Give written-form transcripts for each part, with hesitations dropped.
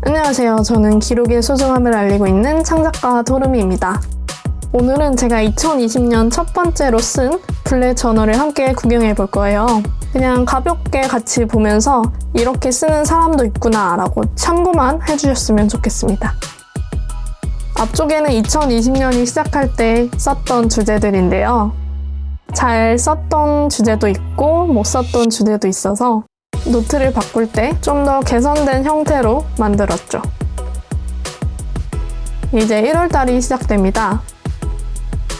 안녕하세요. 저는 기록의 소중함을 알리고 있는 창작가 도르미입니다. 오늘은 제가 2020년 첫 번째로 쓴 블랙 저널을 함께 구경해 볼 거예요. 그냥 가볍게 같이 보면서 이렇게 쓰는 사람도 있구나 라고 참고만 해주셨으면 좋겠습니다. 앞쪽에는 2020년이 시작할 때 썼던 주제들인데요. 잘 썼던 주제도 있고 못 썼던 주제도 있어서 노트를 바꿀 때 좀 더 개선된 형태로 만들었죠. 이제 1월달이 시작됩니다.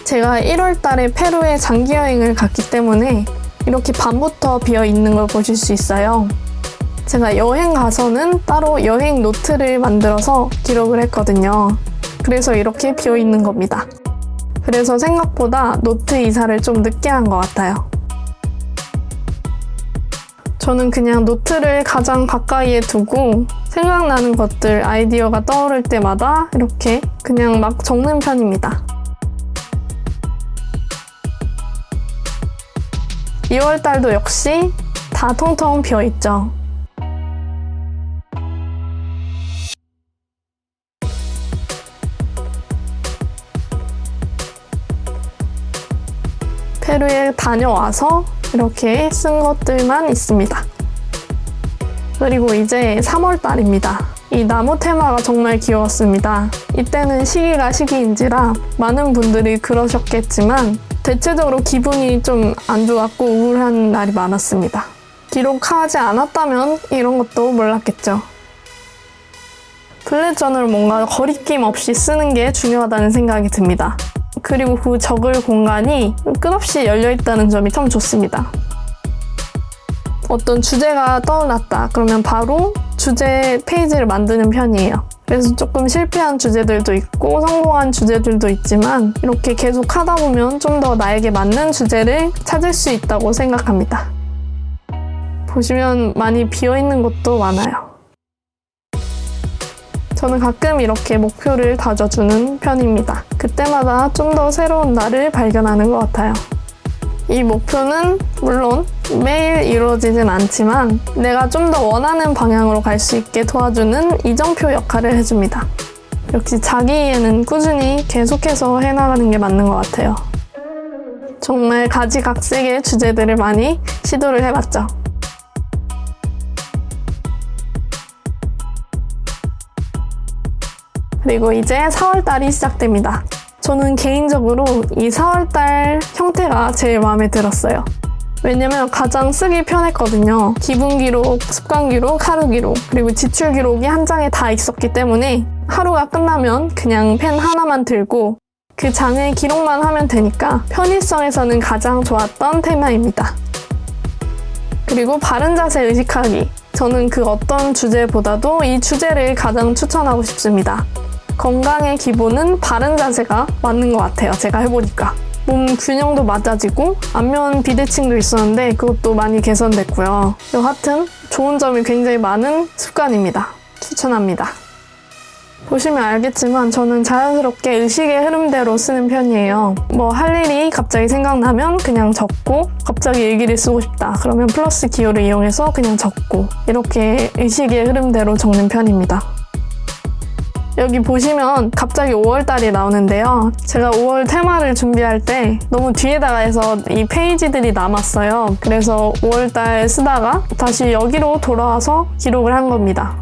제가 1월달에 페루에 장기 여행을 갔기 때문에 이렇게 밤부터 비어 있는 걸 보실 수 있어요. 제가 여행 가서는 따로 여행 노트를 만들어서 기록을 했거든요. 그래서 이렇게 비어 있는 겁니다. 그래서 생각보다 노트 이사를 좀 늦게 한 것 같아요. 저는 그냥 노트를 가장 가까이에 두고 생각나는 것들, 아이디어가 떠오를 때마다 이렇게 그냥 막 적는 편입니다. 2월달도 역시 다 통통 비어있죠. 페루에 다녀와서 이렇게 쓴 것들만 있습니다. 그리고 이제 3월달입니다. 이 나무 테마가 정말 귀여웠습니다. 이때는 시기가 시기인지라 많은 분들이 그러셨겠지만 대체적으로 기분이 좀 안 좋았고 우울한 날이 많았습니다. 기록하지 않았다면 이런 것도 몰랐겠죠. 블랙 저널을 뭔가 거리낌 없이 쓰는 게 중요하다는 생각이 듭니다. 그리고 그 적을 공간이 끝없이 열려있다는 점이 참 좋습니다. 어떤 주제가 떠올랐다 그러면 바로 주제 페이지를 만드는 편이에요. 그래서 조금 실패한 주제들도 있고 성공한 주제들도 있지만 이렇게 계속 하다 보면 좀 더 나에게 맞는 주제를 찾을 수 있다고 생각합니다. 보시면 많이 비어있는 곳도 많아요. 저는 가끔 이렇게 목표를 다져주는 편입니다. 그때마다 좀 더 새로운 나를 발견하는 것 같아요. 이 목표는 물론 매일 이루어지진 않지만 내가 좀 더 원하는 방향으로 갈 수 있게 도와주는 이정표 역할을 해줍니다. 역시 자기에는 꾸준히 계속해서 해나가는 게 맞는 것 같아요. 정말 가지각색의 주제들을 많이 시도를 해봤죠. 그리고 이제 4월달이 시작됩니다. 저는 개인적으로 이 4월달 형태가 제일 마음에 들었어요. 왜냐면 가장 쓰기 편했거든요. 기분 기록, 습관 기록, 하루 기록, 그리고 지출 기록이 한 장에 다 있었기 때문에 하루가 끝나면 그냥 펜 하나만 들고 그 장에 기록만 하면 되니까 편의성에서는 가장 좋았던 테마입니다. 그리고 바른 자세 의식하기. 저는 그 어떤 주제보다도 이 주제를 가장 추천하고 싶습니다. 건강의 기본은 바른 자세가 맞는 것 같아요. 제가 해보니까. 몸 균형도 맞아지고 안면 비대칭도 있었는데 그것도 많이 개선됐고요. 여하튼 좋은 점이 굉장히 많은 습관입니다. 추천합니다. 보시면 알겠지만 저는 자연스럽게 의식의 흐름대로 쓰는 편이에요. 뭐 할 일이 갑자기 생각나면 그냥 적고 갑자기 일기를 쓰고 싶다. 그러면 플러스 기호를 이용해서 그냥 적고 이렇게 의식의 흐름대로 적는 편입니다. 여기 보시면 갑자기 5월달이 나오는데요. 제가 5월 테마를 준비할 때 너무 뒤에다가 해서 이 페이지들이 남았어요. 그래서 5월달 쓰다가 다시 여기로 돌아와서 기록을 한 겁니다.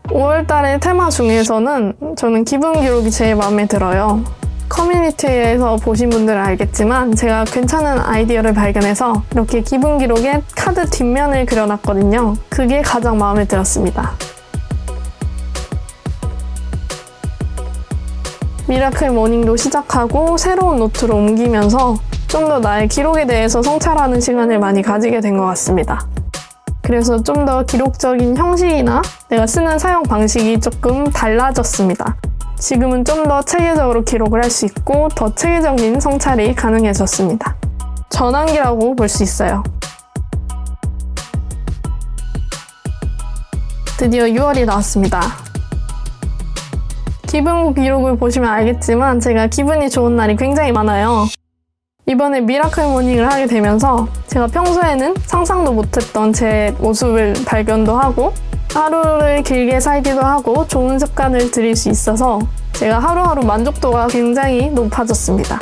5월달의 테마 중에서는 저는 기분 기록이 제일 마음에 들어요. 커뮤니티에서 보신 분들은 알겠지만 제가 괜찮은 아이디어를 발견해서 이렇게 기분 기록에 카드 뒷면을 그려놨거든요. 그게 가장 마음에 들었습니다. 미라클 모닝도 시작하고 새로운 노트로 옮기면서 좀 더 나의 기록에 대해서 성찰하는 시간을 많이 가지게 된 것 같습니다. 그래서 좀 더 기록적인 형식이나 내가 쓰는 사용 방식이 조금 달라졌습니다. 지금은 좀 더 체계적으로 기록을 할 수 있고 더 체계적인 성찰이 가능해졌습니다. 전환기라고 볼 수 있어요. 드디어 6월이 나왔습니다. 기분 기록을 보시면 알겠지만 제가 기분이 좋은 날이 굉장히 많아요. 이번에 미라클 모닝을 하게 되면서 제가 평소에는 상상도 못했던 제 모습을 발견도 하고 하루를 길게 살기도 하고 좋은 습관을 들일 수 있어서 제가 하루하루 만족도가 굉장히 높아졌습니다.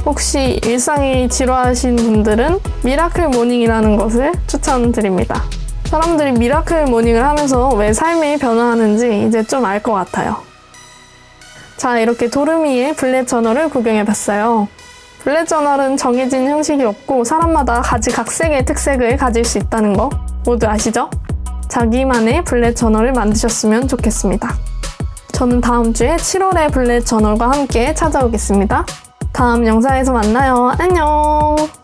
혹시 일상이 지루하신 분들은 미라클 모닝이라는 것을 추천드립니다. 사람들이 미라클 모닝을 하면서 왜 삶이 변화하는지 이제 좀 알 것 같아요. 자, 이렇게 도르미의 블렛 저널을 구경해봤어요. 블렛 저널은 정해진 형식이 없고 사람마다 가지각색의 특색을 가질 수 있다는 거 모두 아시죠? 자기만의 블렛 저널을 만드셨으면 좋겠습니다. 저는 다음 주에 7월의 블렛 저널과 함께 찾아오겠습니다. 다음 영상에서 만나요. 안녕!